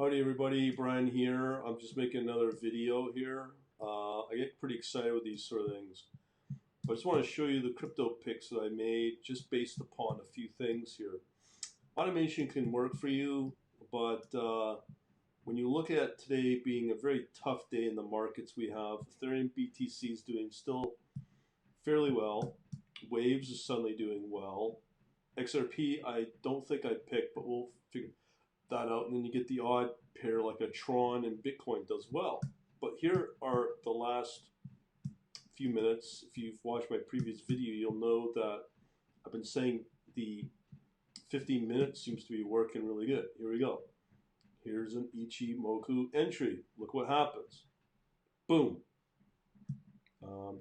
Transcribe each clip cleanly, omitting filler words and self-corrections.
Howdy everybody, Brian here. I'm just making another video here. I get pretty excited with these sort of things. But I just want to show you the crypto picks that I made just based upon a few things here. Automation can work for you, but when you look at today being a very tough day in the markets we have, Ethereum BTC is doing still fairly well. Waves is suddenly doing well. XRP I don't think I'd pick, but we'll figure that out, and then you get the odd pair like a Tron and Bitcoin does well. But here are the last few minutes. If you've watched my previous video, you'll know that I've been saying the 15 minutes seems to be working really good. Here we go. Here's an Ichimoku entry. Look what happens. Boom.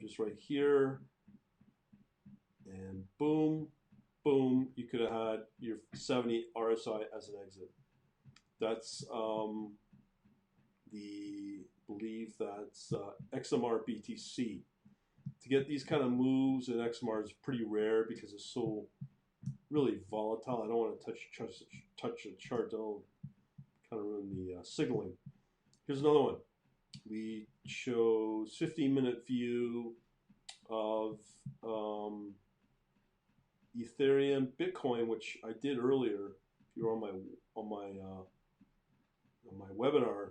Just right here. And boom, boom. You could have had your 70 RSI as an exit. That's believe that's XMR BTC. To get these kind of moves in XMR is pretty rare because it's so really volatile. I don't want to touch the chart. That'll kind of ruin the signaling. Here's another one. We chose 15-minute view of Ethereum, Bitcoin, which I did earlier. If you're on my webinar,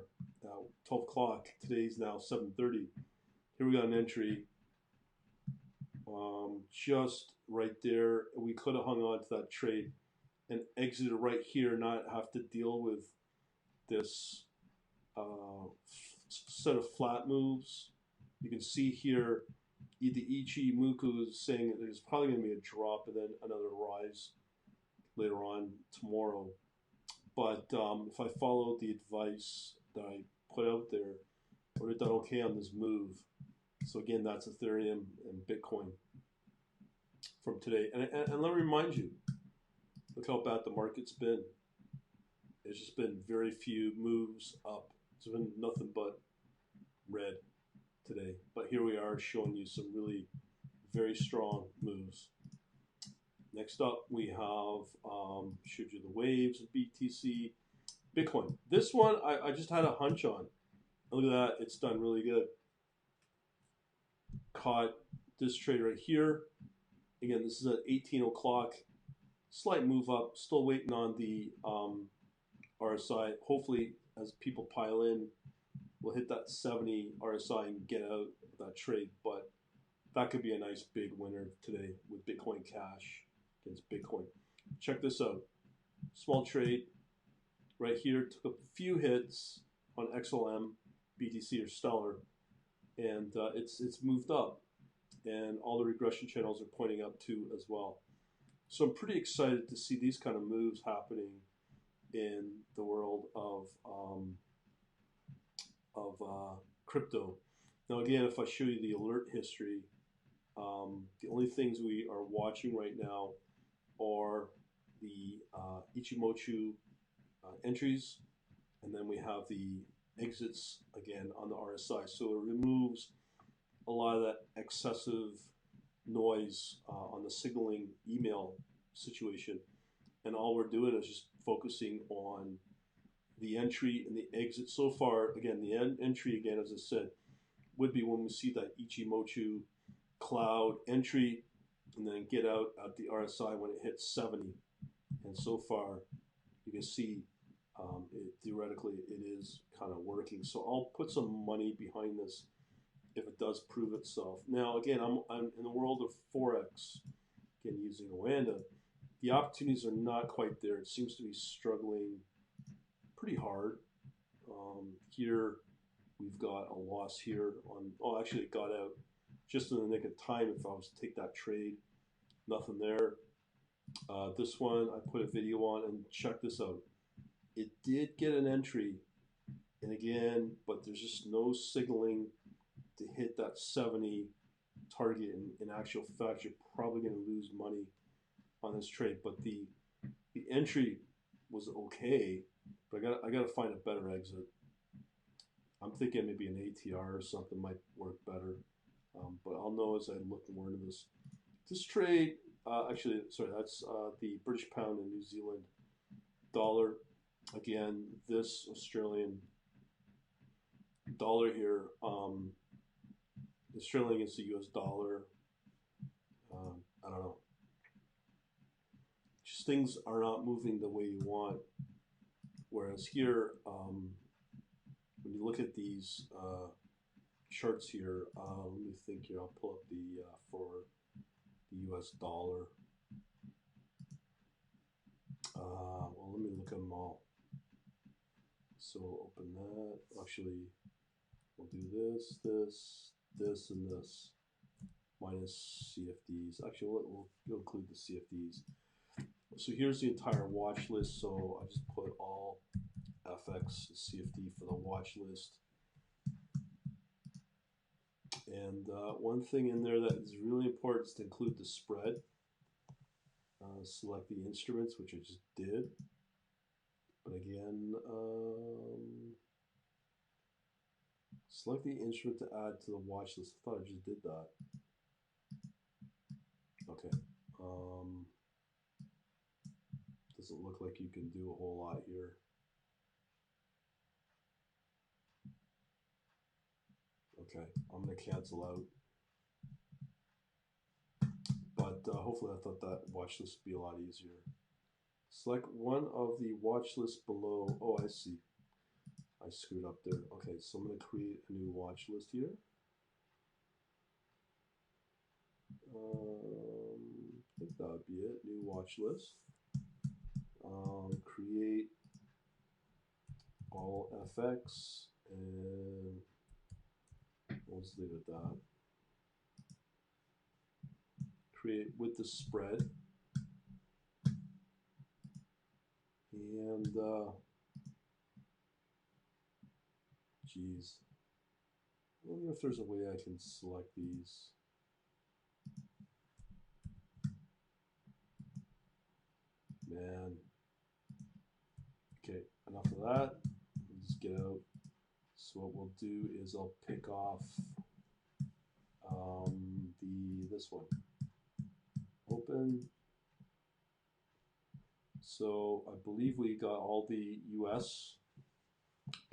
12 o'clock. Today's now 7:30. Here we got an entry just right there. We could have hung on to that trade and exited right here, not have to deal with this set of flat moves. You can see here the Ichimoku is saying that there's probably going to be a drop and then another rise later on tomorrow. But if I followed the advice that I put out there, I would have done okay on this move. So again, that's Ethereum and Bitcoin from today. And let me remind you, look how bad the market's been. It's just been very few moves up. It's been nothing but red today. But here we are showing you some really very strong moves. Next up, we have showed you the waves of BTC, Bitcoin. This one I just had a hunch on. Look at that, it's done really good. Caught this trade right here. Again, this is at 18 o'clock. Slight move up. Still waiting on the RSI. Hopefully, as people pile in, we'll hit that 70 RSI and get out of that trade. But that could be a nice big winner today with Bitcoin Cash against Bitcoin. Check this out. Small trade right here. Took a few hits on XLM, BTC or Stellar, and it's moved up. And all the regression channels are pointing up too as well. So I'm pretty excited to see these kind of moves happening in the world of crypto. Now again, if I show you the alert history, the only things we are watching right now are the Ichimoku entries, and then we have the exits again on the RSI. So it removes a lot of that excessive noise on the signaling email situation. And all we're doing is just focusing on the entry and the exit. So far, again, the entry, again, as I said, would be when we see that Ichimoku cloud entry and then get out at the RSI when it hits 70. And so far, you can see theoretically it is kind of working. So I'll put some money behind this if it does prove itself. Now, again, I'm in the world of Forex, again, using Oanda. The opportunities are not quite there. It seems to be struggling pretty hard. Here, we've got a loss here on, oh, actually it got out just in the nick of time if I was to take that trade. Nothing there. This one, I put a video on, and check this out. It did get an entry, and again, but there's just no signaling to hit that 70 target. In actual fact, you're probably going to lose money on this trade. But the entry was okay, but I got to find a better exit. I'm thinking maybe an ATR or something might work better, but I'll know as I look more into this. This trade, actually, sorry, that's the British pound and New Zealand dollar. Again, this Australian dollar here, the sterling against the US dollar, I don't know. Just things are not moving the way you want. Whereas here, when you look at these charts here, let me think here. I'll pull up the for the US dollar. Well, let me look at them all. So we'll open that. Actually, we'll do this, this, this, and this. Minus CFDs. Actually, we'll include the CFDs. So here's the entire watch list. So I just put all FX CFD for the watch list. And one thing in there that is really important is to include the spread. Select the instruments, which I just did. But again, select the instrument to add to the watch list. I thought I just did that. Okay. Doesn't look like you can do a whole lot here. Okay, I'm going to cancel out. But hopefully I thought that watch list would be a lot easier. Select one of the watch lists below. Oh, I see. I screwed up there. Okay, so I'm going to create a new watch list here. I think that would be it. New watch list. Create all FX, and we'll just leave it at that. Create with the spread, and geez, I wonder if there's a way I can select these. Man. Okay, enough of that. We'll just get out. So what we'll do is I'll pick off this one. Open. So I believe we got all the US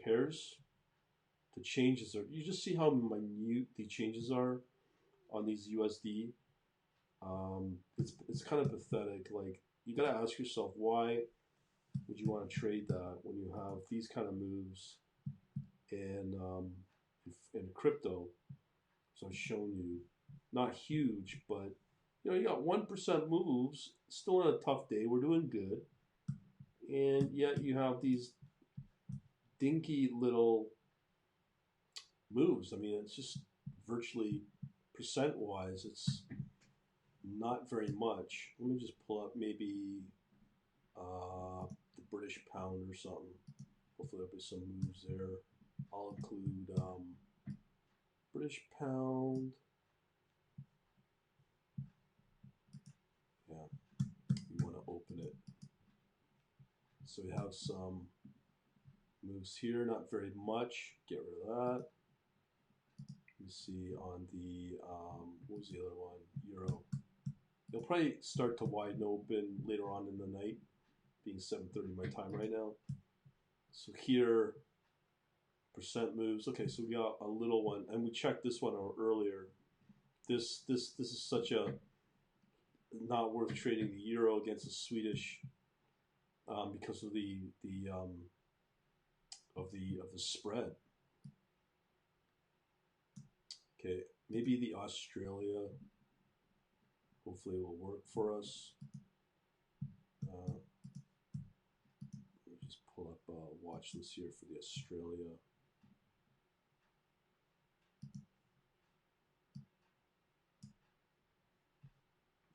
pairs. The changes are, you just see how minute the changes are on these USD. It's kind of pathetic. Like, you gotta ask yourself, why would you want to trade that when you have these kind of moves in crypto? So I've shown you, not huge, but you got 1% moves. Still on a tough day, we're doing good, and yet you have these dinky little moves. I mean, it's just virtually percent-wise, it's not very much. Let me just pull up maybe the British pound or something. Hopefully there'll be some moves there. I'll include British pound. Yeah, you want to open it. So we have some moves here, not very much. Get rid of that. You see on the, what was the other one? Euro. It'll probably start to widen open later on in the night, being 7:30 my time right now. So here, percent moves. Okay, so we got a little one, and we checked this one out earlier. This is such a not worth trading the euro against the Swedish because of the spread. Okay, maybe the Australia. Hopefully, it will work for us. Let me just pull up a watch list here for the Australia.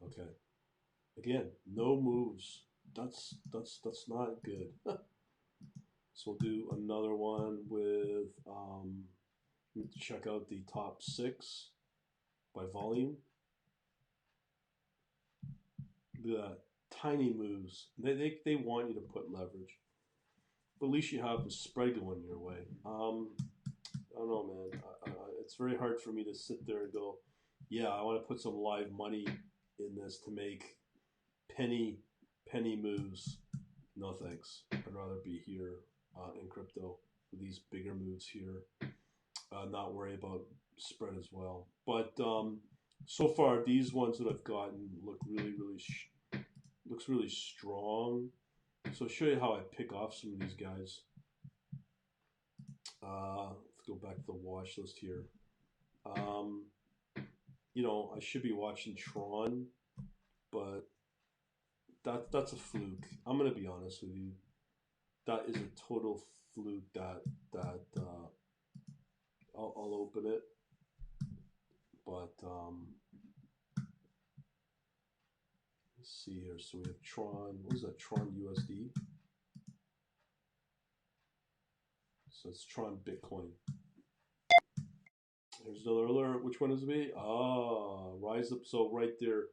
Okay. Again, no moves. That's not good. So we'll do another one with check out the top 6 by volume. Look at that. Tiny moves. They want you to put leverage. But at least you have the spread going your way. I don't know, man. It's very hard for me to sit there and go, yeah, I want to put some live money in this to make penny moves. No thanks. I'd rather be here in crypto with these bigger moves here. Not worry about spread as well. But so far, these ones that I've gotten look looks really strong. So I'll show you how I pick off some of these guys. Let's go back to the watch list here. You know, I should be watching Tron, but that's a fluke. I'm gonna be honest with you. That is a total fluke. I'll open it, but let's see here. So we have Tron. What is that? Tron USD. So it's Tron Bitcoin. Here's another alert. Which one is it be? Ah, rise up. So right there,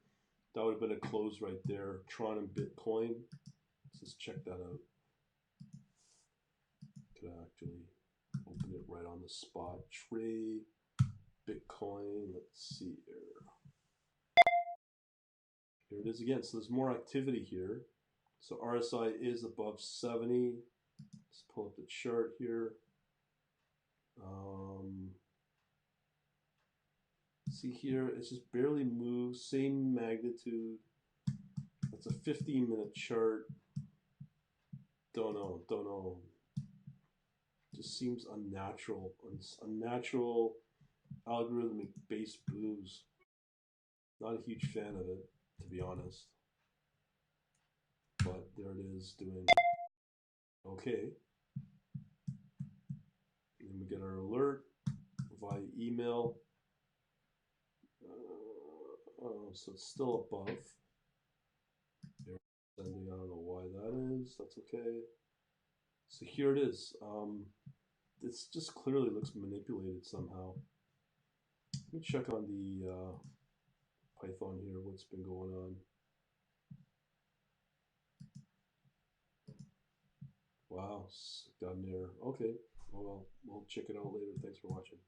that would have been a close right there. Tron and Bitcoin. Let's just check that out. Could actually open it right on the spot. Trade Bitcoin. Let's see here. Here it is again. So there's more activity here. So RSI is above 70. Let's pull up the chart here. See here, it's just barely moved. Same magnitude. That's a 15-minute chart. Don't know. Just seems unnatural. Unnatural algorithmic based moves. Not a huge fan of it, to be honest. But there it is doing okay. And then we get our alert via email. Oh, so it's still above. Sending, I don't know why that is. That's okay. So here it is. This just clearly looks manipulated somehow. Let me check on the Python here, what's been going on. Wow, got an error. Okay, well, we'll check it out later. Thanks for watching.